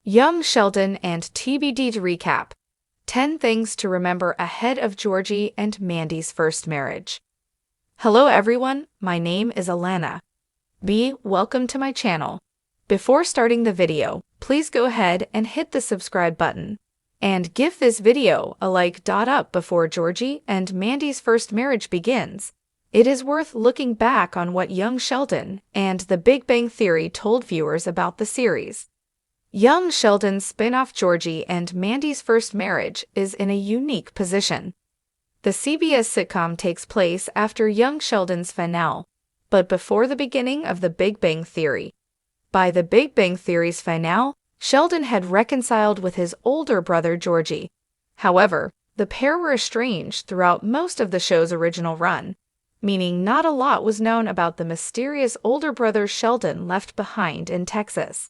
Young Sheldon and TBD to recap. 10 things to remember ahead of Georgie and Mandy's first marriage. Hello everyone, my name is Alana. Welcome to my channel. Before starting the video, please go ahead and hit the subscribe button. And give this video a like. Up before Georgie and Mandy's first marriage begins. It is worth looking back on what young Sheldon and The Big Bang Theory told viewers about the series. Young Sheldon's spin-off Georgie and Mandy's first marriage is in a unique position. The CBS sitcom takes place after young Sheldon's finale, but before the beginning of The Big Bang Theory. By The Big Bang Theory's finale, Sheldon had reconciled with his older brother Georgie. However, the pair were estranged throughout most of the show's original run, meaning not a lot was known about the mysterious older brother Sheldon left behind in Texas.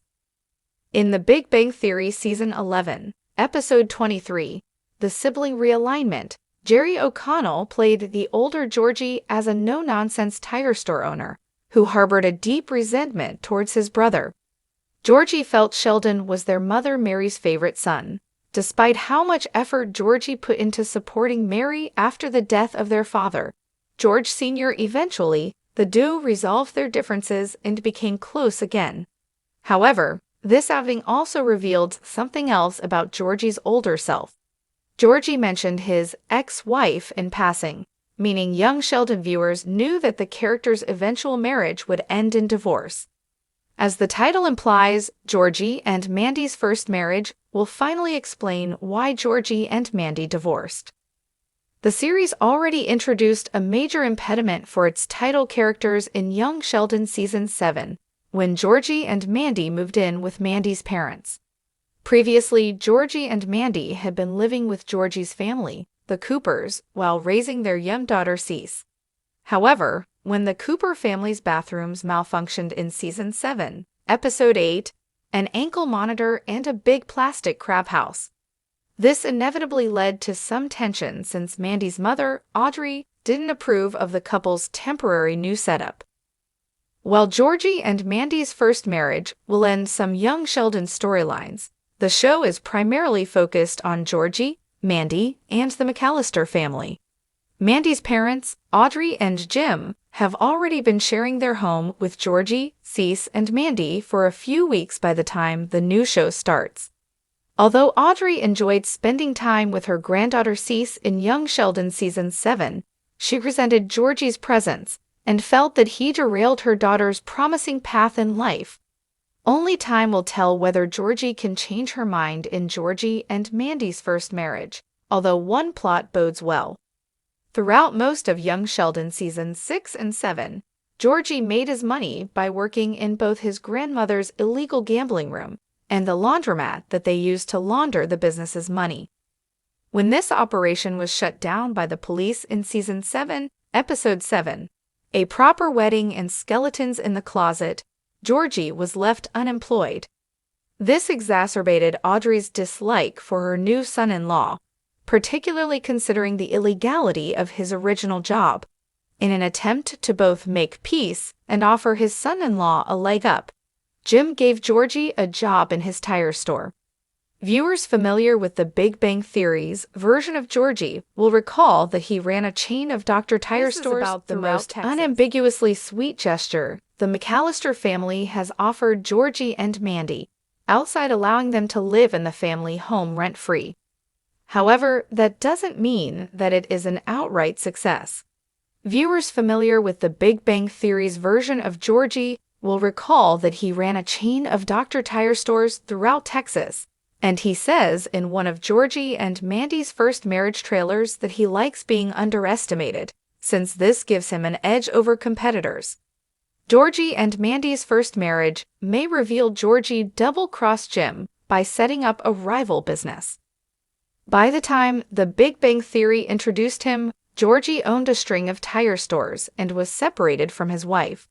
In The Big Bang Theory Season 11, Episode 23, The Sibling Realignment, Jerry O'Connell played the older Georgie as a no-nonsense tire store owner who harbored a deep resentment towards his brother. Georgie felt Sheldon was their mother Mary's favorite son, despite how much effort Georgie put into supporting Mary after the death of their father. George Sr. Eventually, the duo resolved their differences and became close again. However, this outing also revealed something else about Georgie's older self. Georgie mentioned his ex-wife in passing, meaning young Sheldon viewers knew that the character's eventual marriage would end in divorce. As the title implies, Georgie and Mandy's first marriage will finally explain why Georgie and Mandy divorced. The series already introduced a major impediment for its title characters in Young Sheldon Season 7, when Georgie and Mandy moved in with Mandy's parents. Previously, Georgie and Mandy had been living with Georgie's family, the Coopers, while raising their young daughter Cease. However, when the Cooper family's bathrooms malfunctioned in Season 7, Episode 8, an ankle monitor and a big plastic crab house. This inevitably led to some tension since Mandy's mother, Audrey, didn't approve of the couple's temporary new setup. While Georgie and Mandy's first marriage will end some young Sheldon storylines, the show is primarily focused on Georgie, Mandy, and the McAllister family. Mandy's parents, Audrey and Jim, have already been sharing their home with Georgie, Cease, and Mandy for a few weeks by the time the new show starts. Although Audrey enjoyed spending time with her granddaughter Cease in Young Sheldon Season 7, she resented Georgie's presence and felt that he derailed her daughter's promising path in life. Only time will tell whether Georgie can change her mind in Georgie and Mandy's first marriage, although one plot bodes well. Throughout most of Young Sheldon Seasons 6 and 7, Georgie made his money by working in both his grandmother's illegal gambling room and the laundromat that they used to launder the business's money. When this operation was shut down by the police in Season 7, Episode 7, A Proper Wedding and Skeletons in the Closet, Georgie was left unemployed. This exacerbated Audrey's dislike for her new son-in-law, particularly considering the illegality of his original job. In an attempt to both make peace and offer his son-in-law a leg up, Jim gave Georgie a job in his tire store. Viewers familiar with The Big Bang Theory's version of Georgie will recall that he ran a chain of Dr. Tire stores. About the most unambiguously sweet gesture the McAllister family has offered Georgie and Mandy, outside allowing them to live in the family home rent-free. However, that doesn't mean that it is an outright success. Viewers familiar with The Big Bang Theory's version of Georgie will recall that he ran a chain of Dr. Tire stores throughout Texas, and he says in one of Georgie and Mandy's first marriage trailers that he likes being underestimated, since this gives him an edge over competitors. Georgie and Mandy's first marriage may reveal Georgie double-crossed Jim by setting up a rival business. By the time The Big Bang Theory introduced him, Georgie owned a string of tire stores and was separated from his wife.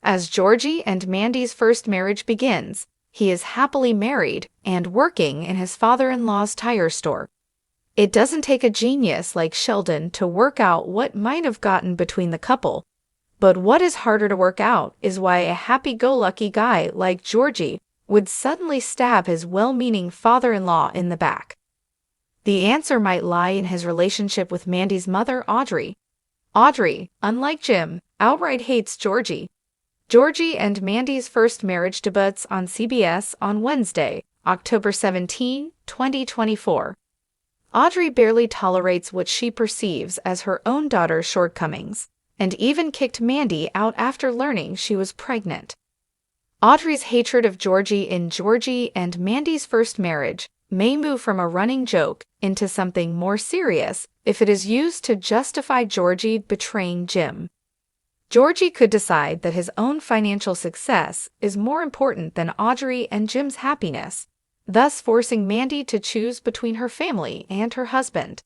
As Georgie and Mandy's first marriage begins, he is happily married and working in his father-in-law's tire store. It doesn't take a genius like Sheldon to work out what might have gotten between the couple, but what is harder to work out is why a happy-go-lucky guy like Georgie would suddenly stab his well-meaning father-in-law in the back? The answer might lie in his relationship with Mandy's mother, Audrey. Audrey, unlike Jim, outright hates Georgie. Georgie and Mandy's first marriage debuts on CBS on Wednesday, October 17, 2024. Audrey barely tolerates what she perceives as her own daughter's shortcomings, and even kicked Mandy out after learning she was pregnant. Audrey's hatred of Georgie in Georgie and Mandy's first marriage may move from a running joke into something more serious if it is used to justify Georgie betraying Jim. Georgie could decide that his own financial success is more important than Audrey and Jim's happiness, thus forcing Mandy to choose between her family and her husband.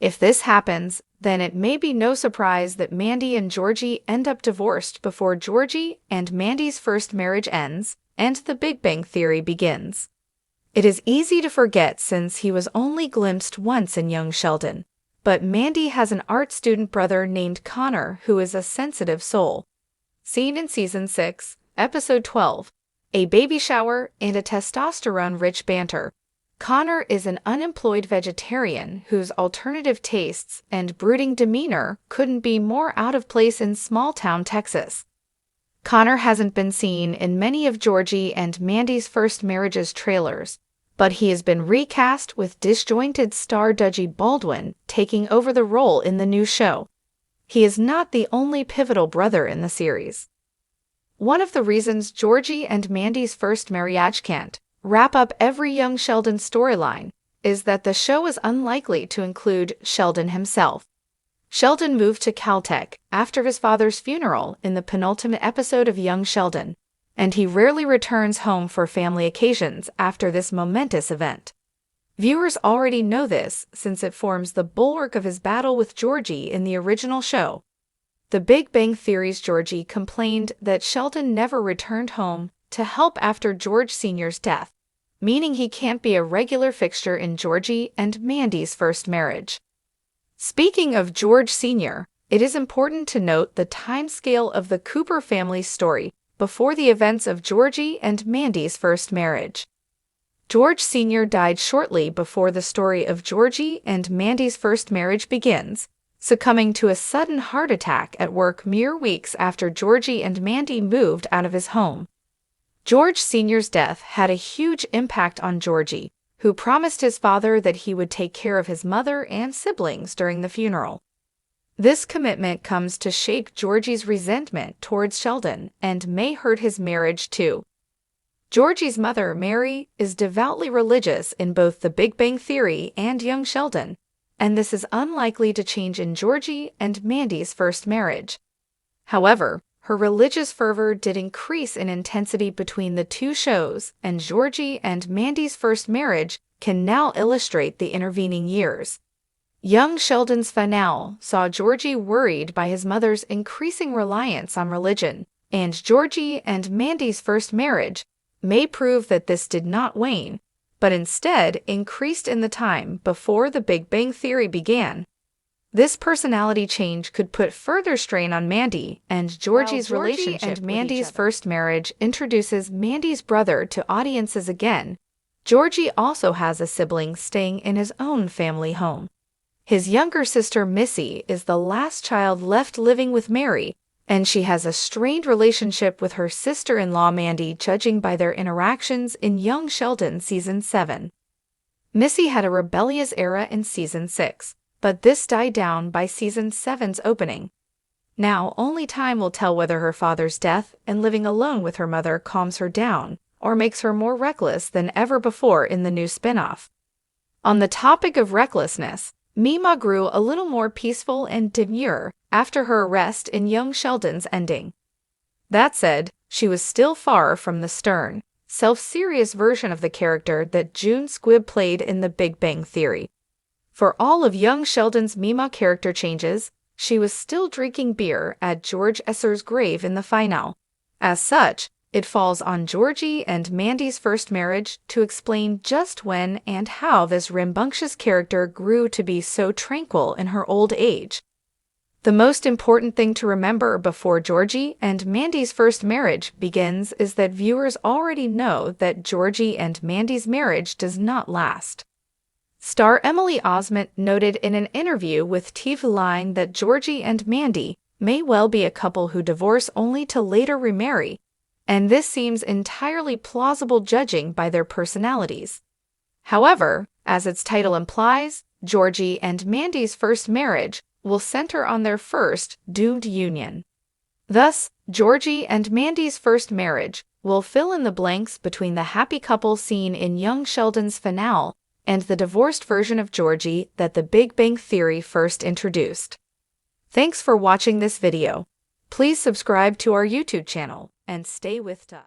If this happens, then it may be no surprise that Mandy and Georgie end up divorced before Georgie and Mandy's first marriage ends and The Big Bang Theory begins. It is easy to forget since he was only glimpsed once in young Sheldon, but Mandy has an art student brother named Connor who is a sensitive soul. Seen in Season 6, Episode 12, A Baby Shower and a Testosterone-Rich Banter, Connor is an unemployed vegetarian whose alternative tastes and brooding demeanor couldn't be more out of place in small-town Texas. Connor hasn't been seen in many of Georgie and Mandy's first marriage's trailers, but he has been recast with disjointed star Dudgy Baldwin taking over the role in the new show. He is not the only pivotal brother in the series. One of the reasons Georgie and Mandy's first marriage can't wrap up every young Sheldon storyline is that the show is unlikely to include Sheldon himself. Sheldon moved to Caltech after his father's funeral in the penultimate episode of Young Sheldon, and he rarely returns home for family occasions after this momentous event. Viewers already know this since it forms the bulwark of his battle with Georgie in the original show. The Big Bang Theory's Georgie complained that Sheldon never returned home to help after George Sr.'s death, meaning he can't be a regular fixture in Georgie and Mandy's first marriage. Speaking of George Sr., it is important to note the timescale of the Cooper family's story before the events of Georgie and Mandy's first marriage. George Sr. died shortly before the story of Georgie and Mandy's first marriage begins, succumbing to a sudden heart attack at work mere weeks after Georgie and Mandy moved out of his home. George Sr.'s death had a huge impact on Georgie, who promised his father that he would take care of his mother and siblings during the funeral. This commitment comes to shake Georgie's resentment towards Sheldon and may hurt his marriage too. Georgie's mother, Mary, is devoutly religious in both The Big Bang Theory and Young Sheldon, and this is unlikely to change in Georgie and Mandy's first marriage. However, her religious fervor did increase in intensity between the two shows, and Georgie and Mandy's first marriage can now illustrate the intervening years. Young Sheldon's finale saw Georgie worried by his mother's increasing reliance on religion, and Georgie and Mandy's first marriage may prove that this did not wane, but instead increased in the time before The Big Bang Theory began. This personality change could put further strain on Mandy and Georgie's relationship. And Mandy's first marriage introduces Mandy's brother to audiences again. Georgie also has a sibling staying in his own family home. His younger sister Missy is the last child left living with Mary, and she has a strained relationship with her sister-in-law Mandy, judging by their interactions in Young Sheldon Season 7. Missy had a rebellious era in Season 6. But this died down by Season 7's opening. Now, only time will tell whether her father's death and living alone with her mother calms her down or makes her more reckless than ever before in the new spin-off. On the topic of recklessness, Mima grew a little more peaceful and demure after her arrest in Young Sheldon's ending. That said, she was still far from the stern, self-serious version of the character that June Squibb played in The Big Bang Theory. For all of Young Sheldon's Mima character changes, she was still drinking beer at George Esser's grave in the finale. As such, it falls on Georgie and Mandy's first marriage to explain just when and how this rambunctious character grew to be so tranquil in her old age. The most important thing to remember before Georgie and Mandy's first marriage begins is that viewers already know that Georgie and Mandy's marriage does not last. Star Emily Osment noted in an interview with TV that Georgie and Mandy may well be a couple who divorce only to later remarry, and this seems entirely plausible judging by their personalities. However, as its title implies, Georgie and Mandy's first marriage will center on their first doomed union. Thus, Georgie and Mandy's first marriage will fill in the blanks between the happy couple seen in young Sheldon's finale and the divorced version of Georgie that The Big Bang Theory first introduced. Thanks for watching this video. Please subscribe to our YouTube channel and stay with us.